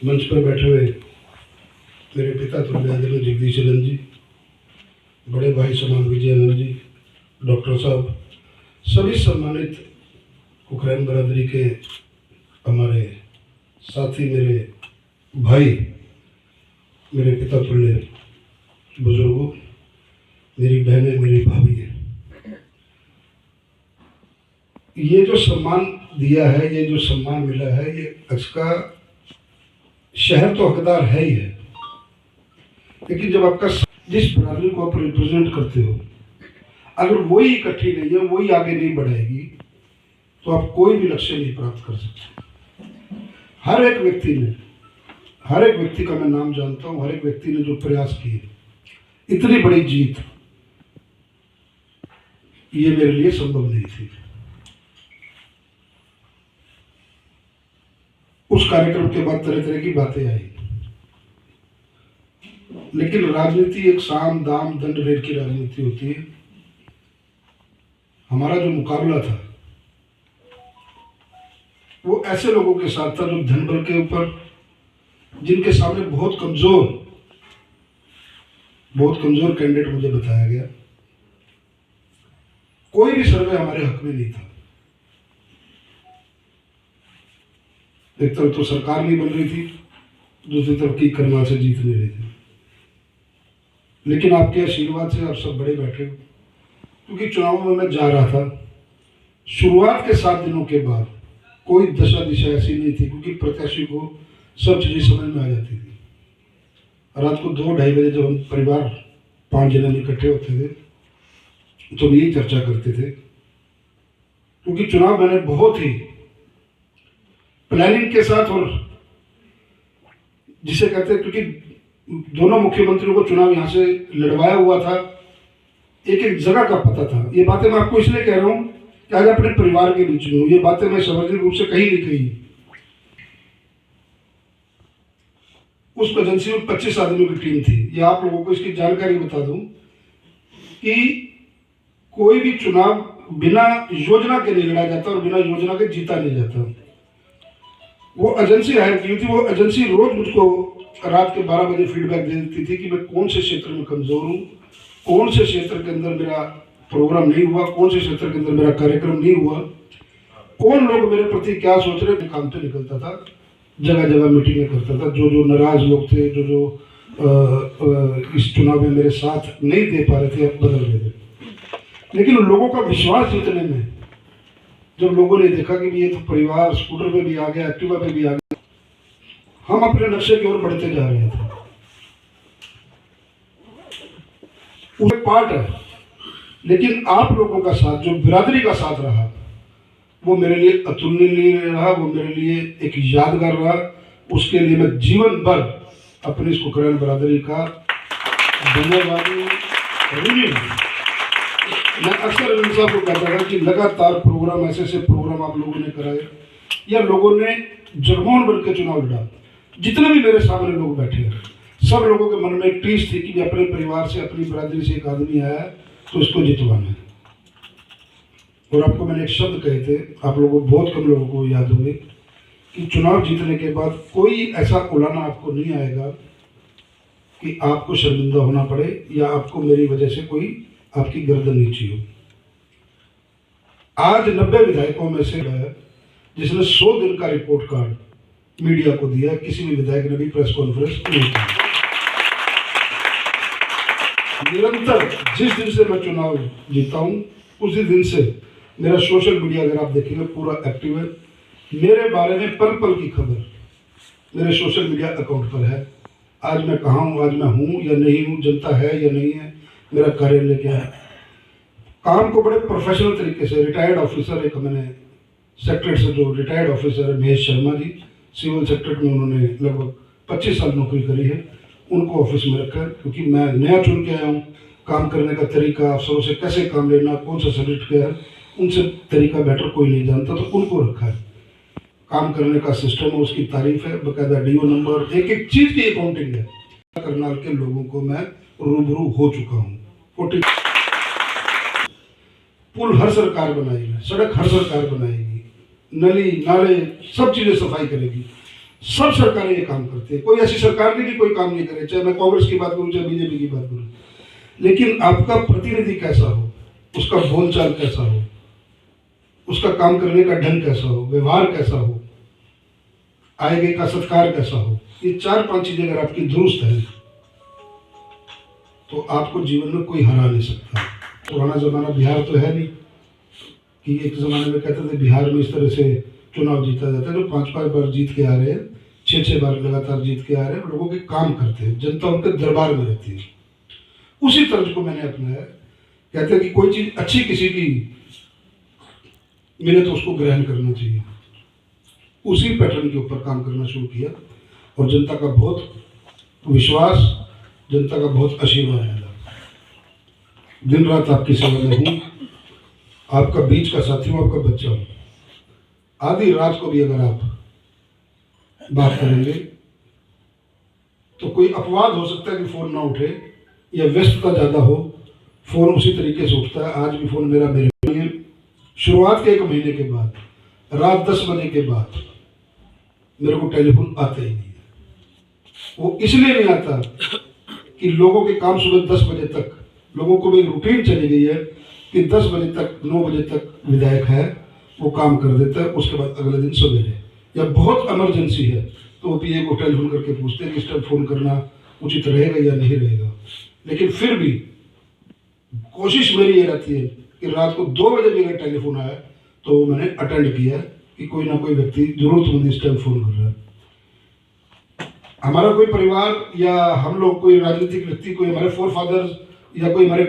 मंच पर बैठे हुए मेरे पिता तुल्य आदरणीय जगदीश चंद्र जी, बड़े भाई समान विजयानंद जी, डॉक्टर साहब, सभी सम्मानित उक्रेन बरादरी के हमारे साथी, मेरे भाई, मेरे पिता तुल्य बुजुर्गों, मेरी बहनें, मेरी भाभी, ये जो सम्मान दिया है, ये जो सम्मान मिला है, ये इसका शहर तो हकदार है ही है, लेकिन जब आपका जिस बरादरी को आप रिप्रेजेंट करते हो, अगर वही इकट्ठी नहीं है, वही आगे नहीं बढ़ाएगी, तो आप कोई भी लक्ष्य नहीं प्राप्त कर सकते। हर एक व्यक्ति का मैं नाम जानता हूं, हर एक व्यक्ति ने जो प्रयास किए, इतनी बड़ी जीत ये मेरे लिए संभव नहीं थी। उस कार्यक्रम के बाद तरह तरह की बातें आई, लेकिन राजनीति एक साम दाम दंड भेद की राजनीति होती है। हमारा जो मुकाबला था वो ऐसे लोगों के साथ था जो धन बल के ऊपर, जिनके सामने बहुत कमजोर कैंडिडेट मुझे बताया गया। कोई भी सर्वे हमारे हक में नहीं था। एक तरफ तो सरकार नहीं बन रही थी, दूसरी तरफ की करनाल से जीत नहीं रही थी, लेकिन आपके आशीर्वाद से आप सब बड़े बैठे हो। क्योंकि चुनावों में मैं जा रहा था, शुरुआत के 7 दिनों के बाद कोई दशा दिशा ऐसी नहीं थी, क्योंकि प्रत्याशी को सब चीजें समझ में आ जाती थी। रात को 2-2:30 बजे जब हम परिवार 5 जने इकट्ठे होते थे तो यही चर्चा करते थे, क्योंकि चुनाव मैंने बहुत ही प्लानिंग के साथ, और जिसे कहते हैं, क्योंकि दोनों मुख्यमंत्रियों को चुनाव यहां से लड़वाया हुआ था, एक एक जगह का पता था। ये बातें मैं आपको इसलिए कह रहा हूं कि आज अपने परिवार के बीच में हूं, ये बातें मैं सार्वजनिक रूप से कहीं नहीं कही। उस एजेंसी में 25 आदमियों की टीम थी। ये आप लोगों को इसकी जानकारी बता दूं कि कोई भी चुनाव बिना योजना के नहीं लड़ा जाता और बिना योजना के जीता नहीं जाता। वो एजेंसी हायर की थी। वो एजेंसी रोज मुझको रात के 12 बजे फीडबैक दे देती थी कि मैं कौन से क्षेत्र में कमजोर हूँ, कौन से क्षेत्र के अंदर मेरा प्रोग्राम नहीं हुआ, कौन से क्षेत्र के अंदर मेरा कार्यक्रम नहीं हुआ, कौन लोग मेरे प्रति क्या सोच रहे थे। काम पे निकलता था, जगह जगह मीटिंगें करता था। जो नाराज लोग थे, जो इस चुनाव में मेरे साथ नहीं दे पा रहे थे, अब बदल गए थे। लेकिन लोगों का विश्वास जीतने में, जब लोगों ने देखा कि ये तो परिवार स्कूटर पे भी आ गया, एक्टिवा पे भी आ गया, हम अपने लक्ष्य की ओर बढ़ते जा रहे थे। उसमें पार्ट है, लेकिन आप लोगों का साथ, जो बिरादरी का साथ रहा, वो मेरे लिए अतुलनीय रहा, वो मेरे लिए एक यादगार रहा। उसके लिए मैं जीवन भर अपनी इस उक्रेन बरादरी का धन्यवाद। मैं अक्सर इन साहब को कहता था कि लगातार प्रोग्राम, ऐसे प्रोग्राम आप लोगों ने कराए, या लोगों ने जगमोहन बन के चुनाव लड़ा। जितने भी मेरे सामने लोग बैठे हैं, सब लोगों के मन में एक टीस थी कि अपने परिवार से, अपनी बरादरी से एक आदमी आया है तो इसको जितवाना है। और आपको मैंने एक शब्द कहे थे, आप लोगों को, बहुत कम लोगों को याद होंगे, कि चुनाव जीतने के बाद कोई ऐसा उलाना आपको नहीं आएगा कि आपको शर्मिंदा होना पड़े या आपको मेरी वजह से कोई आपकी गर्दन नीची हो। आज 90 विधायकों में से है जिसने 100 दिन का रिपोर्ट कार्ड मीडिया को दिया। किसी भी विधायक ने भी प्रेस कॉन्फ्रेंस नहीं की। निरंतर जिस दिन से मैं चुनाव जीता हूं, उसी दिन से मेरा सोशल मीडिया, अगर आप देखेंगे, पूरा एक्टिव है। मेरे बारे में पल पल की खबर मेरे सोशल मीडिया अकाउंट पर है। आज मैं कहाँ हूँ, आज मैं हूँ या नहीं हूँ, जनता है या नहीं है, मेरा कार्यालय क्या है। काम को बड़े प्रोफेशनल तरीके से, रिटायर्ड ऑफिसर, एक मैंने सेक्रेटरी से, जो रिटायर्ड ऑफिसर है महेश शर्मा जी, सिविल सेक्रेटरी में उन्होंने लगभग 25 साल नौकरी करी है, उनको ऑफिस में रखा। क्योंकि मैं नया चुन के आया हूँ, काम करने का तरीका, अफसरों से कैसे काम लेना, कौन सा सब्जेक्ट क्या है, उनसे तरीका बेटर कोई नहीं जानता, तो उनको रखा है। काम करने का सिस्टम है, उसकी तारीफ है, बाकायदा डीओ नंबर, एक एक चीज की अकाउंटिंग है। करनाल के लोगों को मैं रूबरू हो चुका हूँ। पुल हर सरकार बनाएगी, सड़क हर सरकार बनाएगी, नली नाले सब चीजें सफाई करेगी। सब सरकारें ये काम करती है, कोई ऐसी सरकार नहीं कि कोई काम नहीं करे, चाहे मैं कांग्रेस की बात करूं चाहे बीजेपी की बात करूं। लेकिन आपका प्रतिनिधि कैसा हो, उसका बोलचाल कैसा हो, उसका काम करने का ढंग कैसा हो, व्यवहार कैसा हो, आए गए का सत्कार कैसा हो, ये 4-5 चीजें अगर आपकी दुरुस्त है तो आपको जीवन में कोई हरा नहीं सकता। पुराना जमाना बिहार तो है नहीं कि एक जमाने में कहते थे बिहार में इस तरह से चुनाव जीता जाता है, जो 5-5 बार जीत के आ रहे हैं, 6-6 बार लगातार जीत के आ रहे हैं, लोगों के काम करते हैं, जनता उनके दरबार में रहती है। उसी तर्ज को मैंने अपनाया। कहते हैं कि कोई चीज अच्छी किसी की मिले तो उसको ग्रहण करना चाहिए। उसी पैटर्न के ऊपर काम करना शुरू किया और जनता का बहुत विश्वास, जनता का बहुत आशीर्वाद मिला। दिन रात आपकी सेवा में हूँ, आपका बीच का साथी हूँ, आपका बच्चा हूँ। आधी रात को भी अगर आप बात करेंगे तो कोई अपवाद हो सकता है कि फोन ना उठे या व्यस्तता ज्यादा हो, फोन उसी तरीके से उठता है। आज भी फोन मेरा मेरे लिए शुरुआत के 1 महीने के बाद रात 10 बजे के बाद मेरे को टेलीफोन आता ही नहीं है। वो इसलिए नहीं आता कि लोगों के काम सुबह 10 बजे तक, लोगों को भी रूटीन चली गई है कि 10 बजे तक 9 बजे तक विधायक है, वो काम कर देता है, उसके बाद अगले दिन सवेरे या बहुत इमरजेंसी है तो वो पीए को टेलीफोन करके पूछते हैं कि इस टाइम फोन करना उचित रहेगा या नहीं रहेगा। लेकिन फिर भी कोशिश मेरी ये रहती है कि रात को 2 बजे भी अगर टेलीफोन आया तो मैंने अटेंड किया कि कोई ना कोई व्यक्ति जरूरतमंद इस टाइम फोन कर रहा है। हमारा कोई परिवार या हम लोग कोई राजनीतिक व्यक्ति, कोई हमारे फोर फादर्स या कोई हमारे